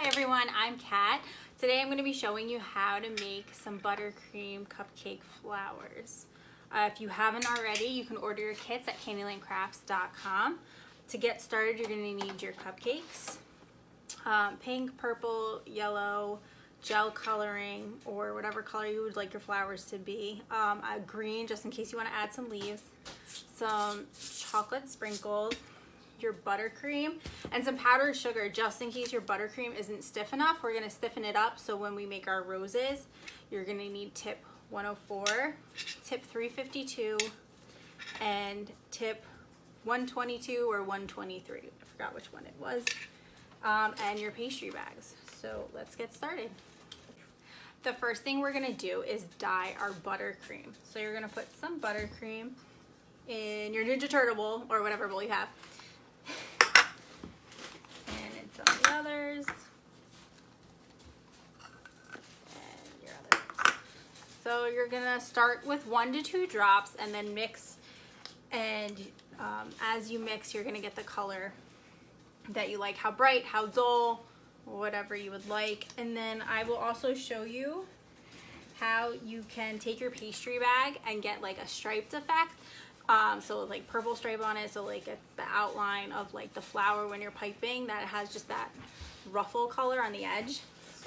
Hi everyone, I'm Kat. Today I'm going to be showing you how to make some buttercream cupcake flowers. If you haven't already, you can order your kits at candylandcrafts.com. To get started, you're going to need your cupcakes, pink, purple, yellow, gel coloring, or whatever color you would like your flowers to be, a green just in case you want to add some leaves, some chocolate sprinkles, your buttercream, and some powdered sugar just in case your buttercream isn't stiff enough. We're going to stiffen it up, so when we make our roses, you're going to need tip 104, tip 352, and tip 122 or 123. I forgot which one it was. And your pastry bags. So let's get started. The first thing we're going to do is dye our buttercream. So you're going to put some buttercream in your Ninja Turtle bowl or whatever bowl you have. And in some of the others. And your other. So you're going to start with 1 to 2 drops and then mix. And as you mix, you're going to get the color that you like, how bright, how dull, whatever you would like. And then I will also show you how you can take your pastry bag and get like a striped effect. So like purple stripe on it, so like it's the outline of like the flower when you're piping, that it has just that ruffle color on the edge.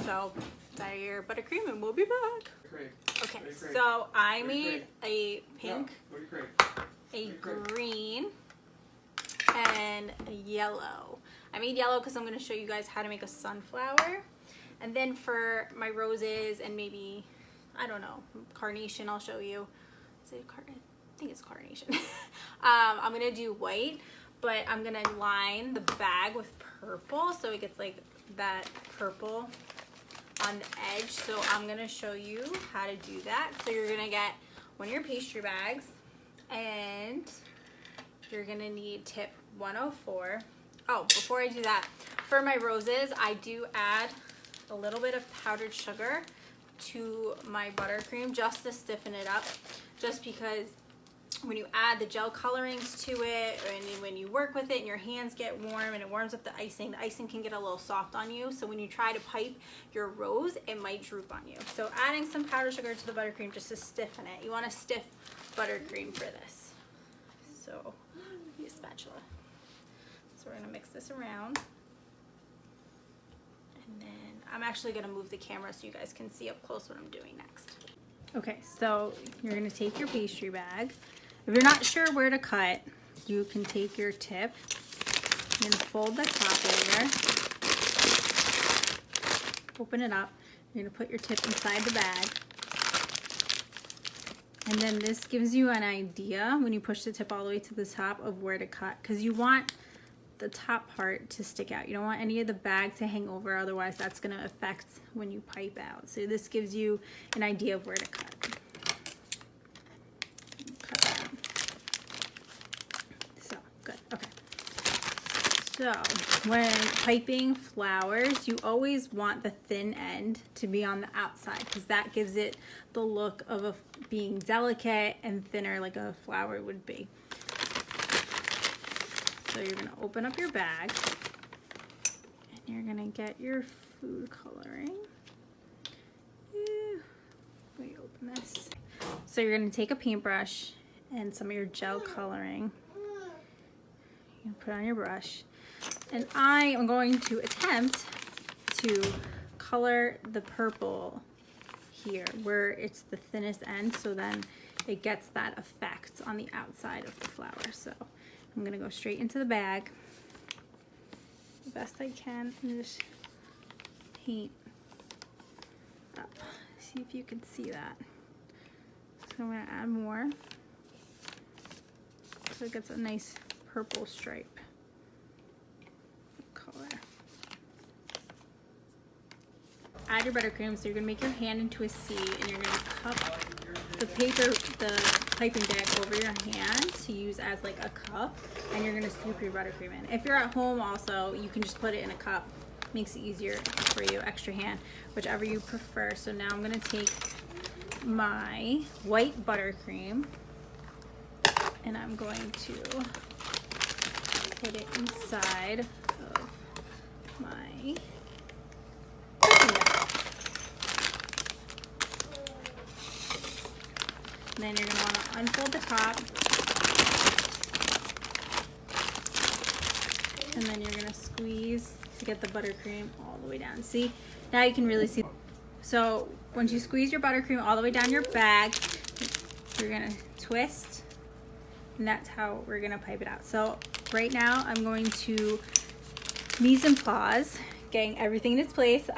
So that your buttercream, and we'll be back. Okay, so I made a pink, a green, and a yellow. I made yellow because I'm going to show you guys how to make a sunflower. And then for my roses and maybe, I don't know, carnation, I'll show you. Is it I think it's carnation. I'm going to do white, but I'm going to line the bag with purple so it gets like that purple on the edge. So I'm going to show you how to do that. So you're going to get one of your pastry bags, and you're going to need tip 104. Oh, before I do that, for my roses, I do add a little bit of powdered sugar to my buttercream just to stiffen it up, just because when you add the gel colorings to it and when you work with it and your hands get warm and it warms up the icing can get a little soft on you. So when you try to pipe your rose, it might droop on you. So adding some powdered sugar to the buttercream just to stiffen it. You want a stiff buttercream for this. So use a spatula. So we're gonna mix this around. And then I'm actually gonna move the camera so you guys can see up close what I'm doing next. Okay, so you're gonna take your pastry bag. If you're not sure where to cut, you can take your tip and fold the top over, open it up. You're gonna put your tip inside the bag. And then this gives you an idea when you push the tip all the way to the top of where to cut, because you want the top part to stick out. You don't want any of the bag to hang over, otherwise that's going to affect when you pipe out. So this gives you an idea of where to cut. Cut that. So, good. Okay. So, when piping flowers, you always want the thin end to be on the outside, because that gives it the look of being delicate and thinner like a flower would be. So you're going to open up your bag and you're going to get your food coloring. Let me open this. So you're going to take a paintbrush and some of your gel coloring. You put on your brush. And I am going to attempt to color the purple here where it's the thinnest end, so then it gets that effect on the outside of the flower. So I'm gonna go straight into the bag the best I can and just paint up. See if you can see that. So I'm gonna add more so it gets a nice purple stripe of color. Add your buttercream, so you're gonna make your hand into a C and you're gonna cup the piping bag over your hand to use as like a cup, and you're gonna scoop your buttercream in. If you're at home also, you can just put it in a cup. Makes it easier for you, extra hand, whichever you prefer. So now I'm gonna take my white buttercream and I'm going to put it inside of my And then you're gonna wanna unfold the top. And then you're gonna squeeze to get the buttercream all the way down. See, now you can really see. So once you squeeze your buttercream all the way down your bag, you're gonna twist, and that's how we're gonna pipe it out. So right now I'm going to mise en place, getting everything in its place,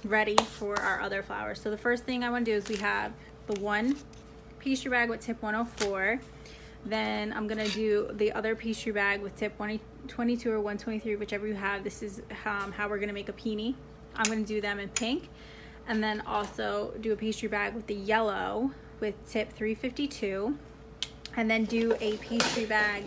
ready for our other flowers. So the first thing I wanna do is we have the one pastry bag with tip 104. Then I'm gonna do the other pastry bag with tip 122 or 123, whichever you have. This is how we're gonna make a peony. I'm gonna do them in pink. And then also do a pastry bag with the yellow with tip 352. And then do a pastry bag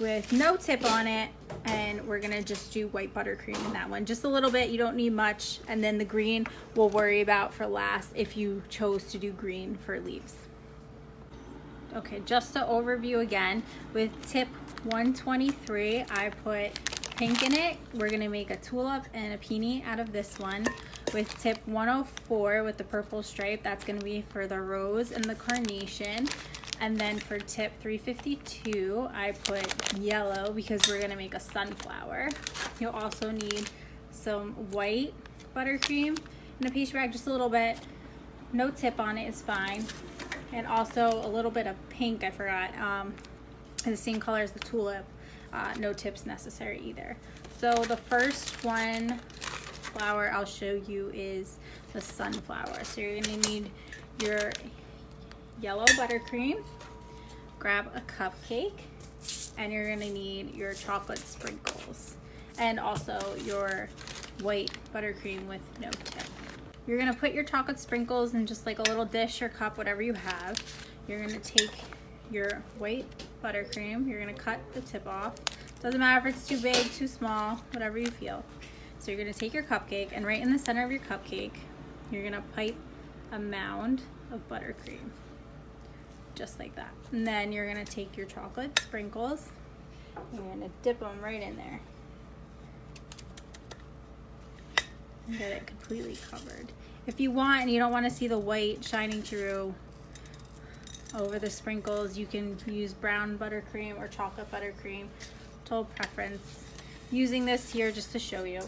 with no tip on it. And we're gonna just do white buttercream in that one. Just a little bit, you don't need much. And then the green we'll worry about for last if you chose to do green for leaves. Okay, just to overview again, with tip 123, I put pink in it. We're gonna make a tulip and a peony out of this one. With tip 104 with the purple stripe, that's gonna be for the rose and the carnation. And then for tip 352, I put yellow because we're gonna make a sunflower. You'll also need some white buttercream in a pastry bag, just a little bit. No tip on it is fine. And also a little bit of pink, I forgot, the same color as the tulip. No tips necessary either. So the first flower I'll show you is the sunflower. So you're gonna need your yellow buttercream, grab a cupcake, and you're gonna need your chocolate sprinkles, and also your white buttercream with no tip. You're gonna put your chocolate sprinkles in just like a little dish or cup, whatever you have. You're gonna take your white buttercream, you're gonna cut the tip off. Doesn't matter if it's too big, too small, whatever you feel. So you're gonna take your cupcake, and right in the center of your cupcake, you're gonna pipe a mound of buttercream, just like that. And then you're gonna take your chocolate sprinkles, and you're gonna dip them right in there. Get it completely covered. If you want and you don't want to see the white shining through over the sprinkles, you can use brown buttercream or chocolate buttercream. Total preference. Using this here just to show you.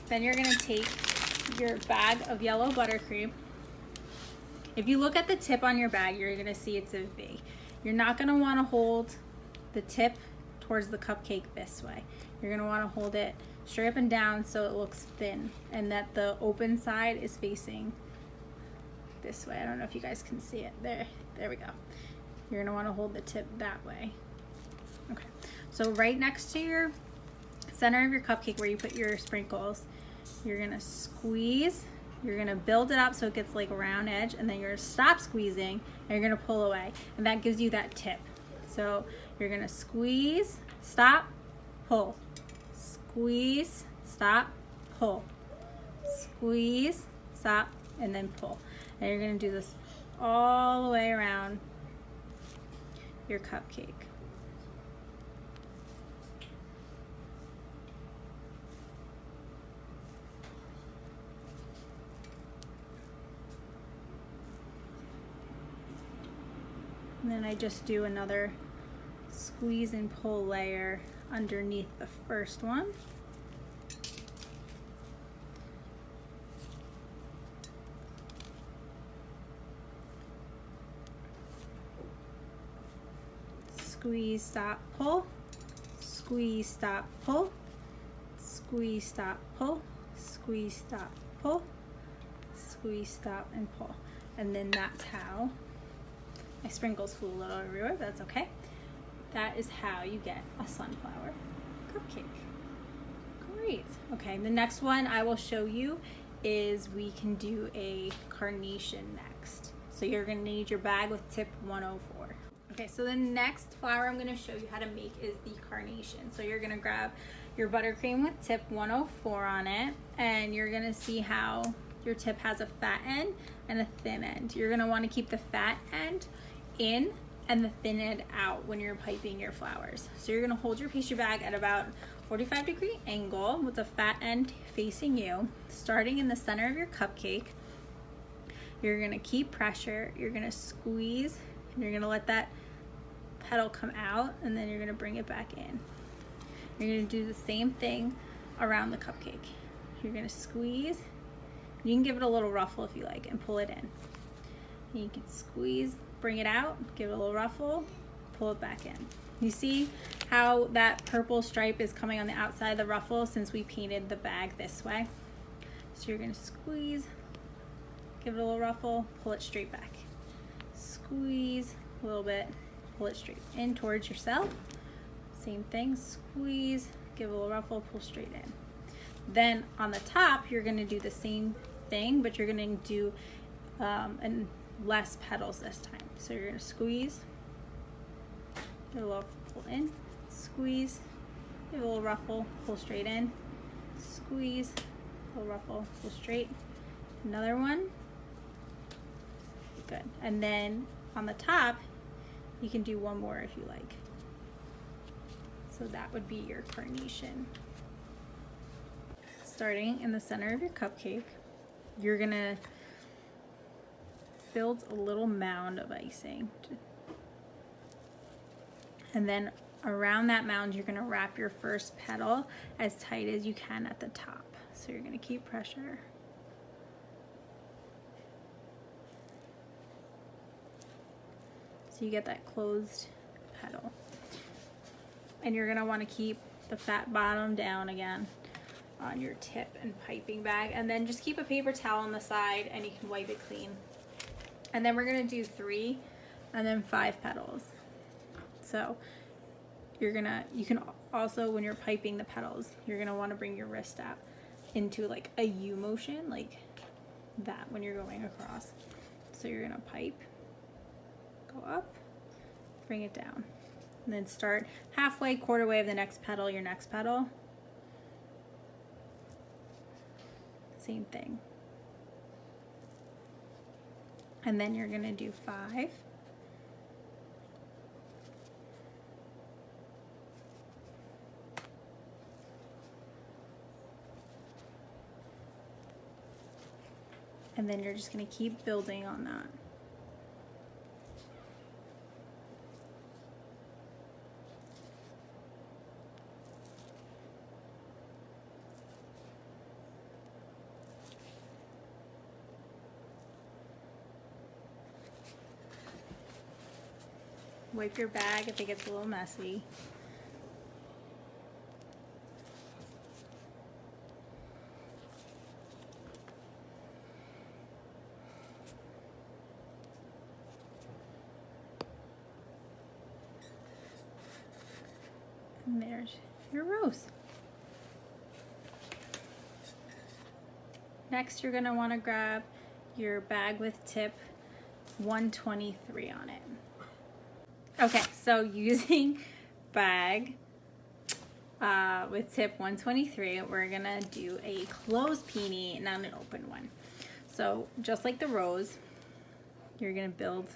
Then you're going to take your bag of yellow buttercream. If you look at the tip on your bag, you're going to see it's a V. You're not going to want to hold the tip towards the cupcake this way. You're going to want to hold it straight up and down so it looks thin, and that the open side is facing this way. I don't know if you guys can see it. There we go. You're gonna want to hold the tip that way. Okay, so right next to your center of your cupcake where you put your sprinkles, you're gonna squeeze. You're gonna build it up so it gets like a round edge, and then you're gonna stop squeezing and you're gonna pull away, and that gives you that tip. So you're gonna squeeze, stop, pull. Squeeze, stop, pull. Squeeze, stop, and then pull. And you're gonna do this all the way around your cupcake. And then I just do another squeeze and pull layer underneath the first one. Squeeze, stop, pull. Squeeze, stop, pull. Squeeze, stop, pull. Squeeze, stop, pull. Squeeze, stop, and pull. And then that's how, my sprinkles flew a little everywhere, but that's okay. That is how you get a sunflower cupcake. Great. Okay, the next one I will show you is we can do a carnation next. So you're gonna need your bag with tip 104. Okay, so the next flower I'm gonna show you how to make is the carnation. So you're gonna grab your buttercream with tip 104 on it, and you're gonna see how your tip has a fat end and a thin end. You're gonna wanna keep the fat end in and the thin end out when you're piping your flowers. So you're gonna hold your pastry bag at about 45-degree angle with the fat end facing you, starting in the center of your cupcake. You're gonna keep pressure, you're gonna squeeze, and you're gonna let that petal come out, and then you're gonna bring it back in. You're gonna do the same thing around the cupcake. You're gonna squeeze. You can give it a little ruffle if you like and pull it in. And you can squeeze, bring it out, give it a little ruffle, pull it back in. You see how that purple stripe is coming on the outside of the ruffle since we painted the bag this way? So you're gonna squeeze, give it a little ruffle, pull it straight back. Squeeze a little bit, pull it straight in towards yourself. Same thing, squeeze, give it a little ruffle, pull straight in. Then on the top, you're gonna do the same thing, but you're gonna do and less petals this time. So you're gonna squeeze, give a little pull in, squeeze, give a little ruffle, pull straight in, squeeze, little ruffle, pull straight. Another one. Good. And then on the top, you can do one more if you like. So that would be your carnation. Starting in the center of your cupcake, you're gonna build a little mound of icing. And then around that mound, you're gonna wrap your first petal as tight as you can at the top. So you're gonna keep pressure. So you get that closed petal. And you're gonna wanna keep the fat bottom down again on your tip and piping bag. And then just keep a paper towel on the side and you can wipe it clean. And then we're gonna do 3 and then 5 petals. So you can also, when you're piping the petals, you're gonna wanna bring your wrist out into like a U motion, like that when you're going across. So you're gonna pipe, go up, bring it down. And then start halfway, quarter way of the next petal, your next petal. Same thing. And then you're gonna do 5. And then you're just gonna keep building on that. Wipe your bag if it gets a little messy. And there's your rose. Next, you're gonna wanna grab your bag with tip 123 on it. Okay, so using bag with tip 123, we're gonna do a closed peony, not an open one. So just like the rose, you're gonna build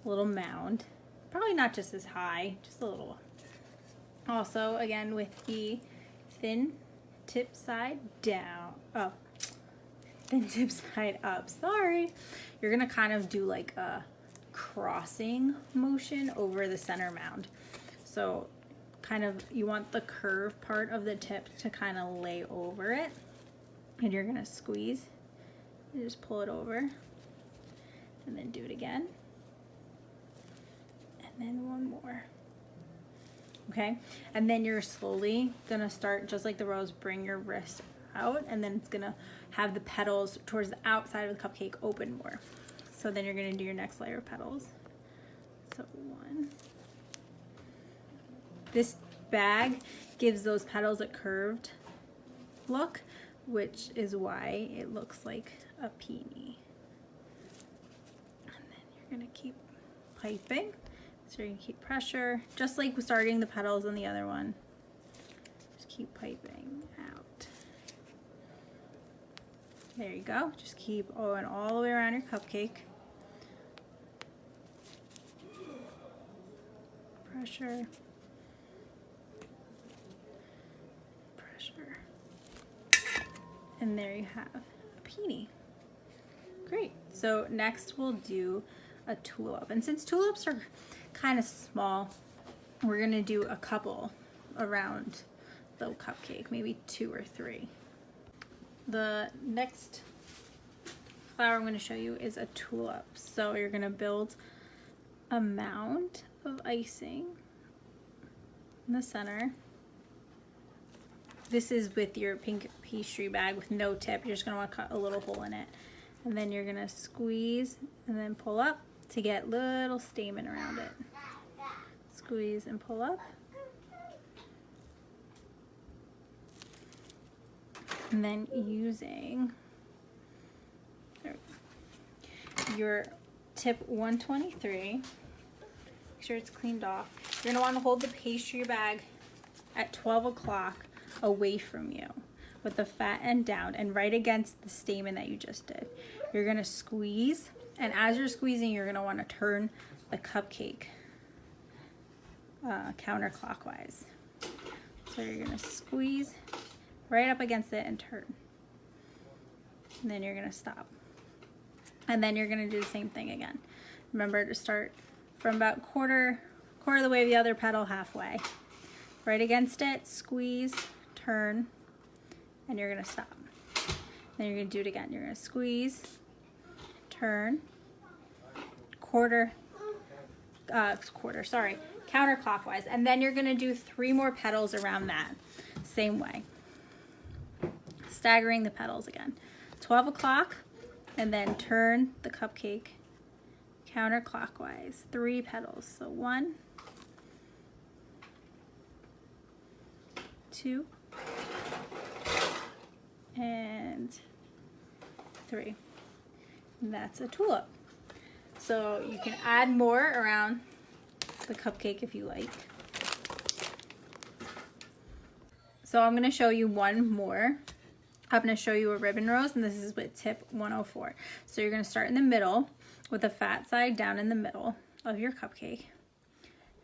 a little mound, probably not just as high, just a little. Also, again, with the thin tip side down, thin tip side up, sorry. You're gonna kind of do like a crossing motion over the center mound. So kind of, you want the curved part of the tip to kind of lay over it. And you're gonna squeeze and just pull it over. And then do it again. And then one more. Okay, and then you're slowly gonna start, just like the rose, bring your wrist out, and then it's gonna have the petals towards the outside of the cupcake open more. So then you're gonna do your next layer of petals. So 1. This bag gives those petals a curved look, which is why it looks like a peony. And then you're gonna keep piping. So you're gonna keep pressure, just like starting the petals on the other one. Just keep piping out. There you go. Just keep going all the way around your cupcake. Pressure. Pressure. And there you have a peony. Great. So next we'll do a tulip. And since tulips are kind of small, we're gonna do a couple around the cupcake, maybe 2 or 3. The next flower I'm gonna show you is a tulip. So you're gonna build a mound of icing in the center. This is with your pink pastry bag with no tip. You're just gonna wanna cut a little hole in it. And then you're gonna squeeze and then pull up to get little stamen around it. Squeeze and pull up. And then using your tip 123, make sure it's cleaned off. You're gonna wanna hold the pastry bag at 12 o'clock away from you with the fat end down and right against the stamen that you just did. You're gonna squeeze, and as you're squeezing, you're gonna wanna turn the cupcake counterclockwise. So you're gonna squeeze right up against it and turn. And then you're gonna stop. And then you're gonna do the same thing again. Remember to start from about quarter of the way the other petal, halfway. Right against it, squeeze, turn, and you're gonna stop. Then you're gonna do it again. You're gonna squeeze, turn, counterclockwise. And then you're gonna do 3 more petals around that, same way. Staggering the petals again. 12 o'clock, and then turn the cupcake counterclockwise. 3 petals. So 1, 2, and 3. And that's a tulip. So you can add more around the cupcake if you like. So I'm going to show you one more. I'm going to show you a ribbon rose, and this is with tip 104. So you're going to start in the middle with the fat side down in the middle of your cupcake.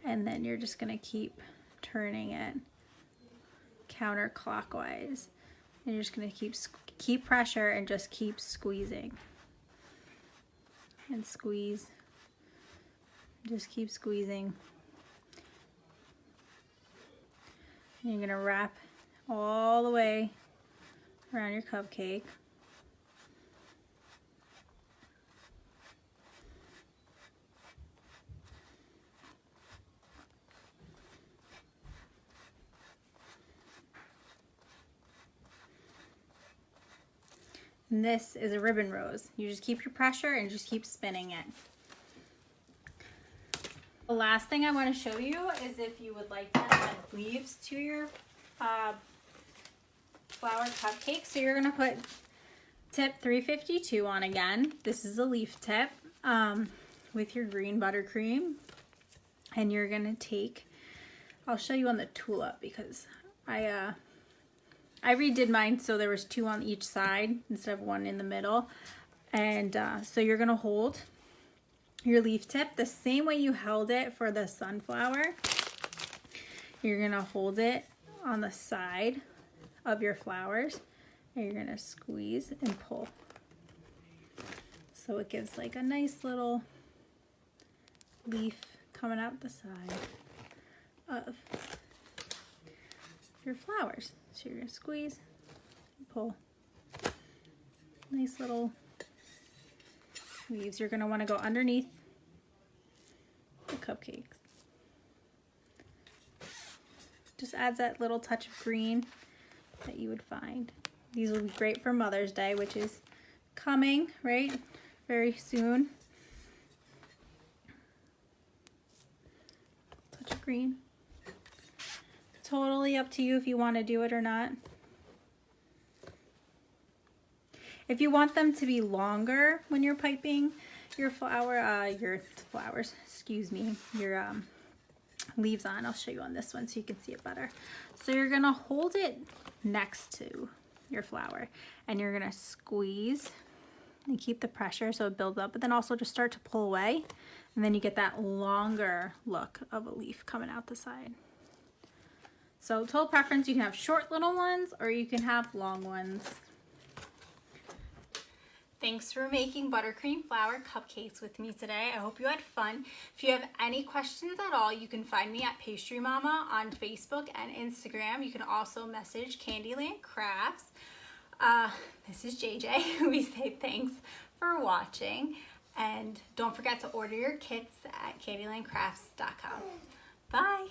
And then you're just going to keep turning it counterclockwise. And you're just going to keep pressure and just keep squeezing. And squeeze. Just keep squeezing. And you're going to wrap all the way around your cupcake. And this is a ribbon rose. You just keep your pressure and just keep spinning it. The last thing I want to show you is if you would like to add leaves to your flower cupcake. So you're going to put tip 352 on again. This is a leaf tip with your green buttercream. And you're going to take, I'll show you on the tulip because I redid mine so there was 2 on each side instead of 1 in the middle. And so you're going to hold your leaf tip the same way you held it for the sunflower. You're going to hold it on the side of your flowers, and you're going to squeeze and pull. So it gives like a nice little leaf coming out the side of your flowers. So you're going to squeeze and pull. Nice little leaves. You're going to want to go underneath the cupcakes. Just adds that little touch of green that you would find. These will be great for Mother's Day, which is coming, right? Very soon. Touch of green. Totally up to you if you want to do it or not. If you want them to be longer when you're piping your flowers, excuse me, your leaves on, I'll show you on this one so you can see it better. So you're gonna hold it next to your flower and you're gonna squeeze and keep the pressure so it builds up, but then also just start to pull away, and then you get that longer look of a leaf coming out the side. So total preference, you can have short little ones or you can have long ones. Thanks for making buttercream flour cupcakes with me today. I hope you had fun. If you have any questions at all, you can find me at Pastry Mama on Facebook and Instagram. You can also message Candyland Crafts. This is JJ. We say thanks for watching. And don't forget to order your kits at candylandcrafts.com. Bye.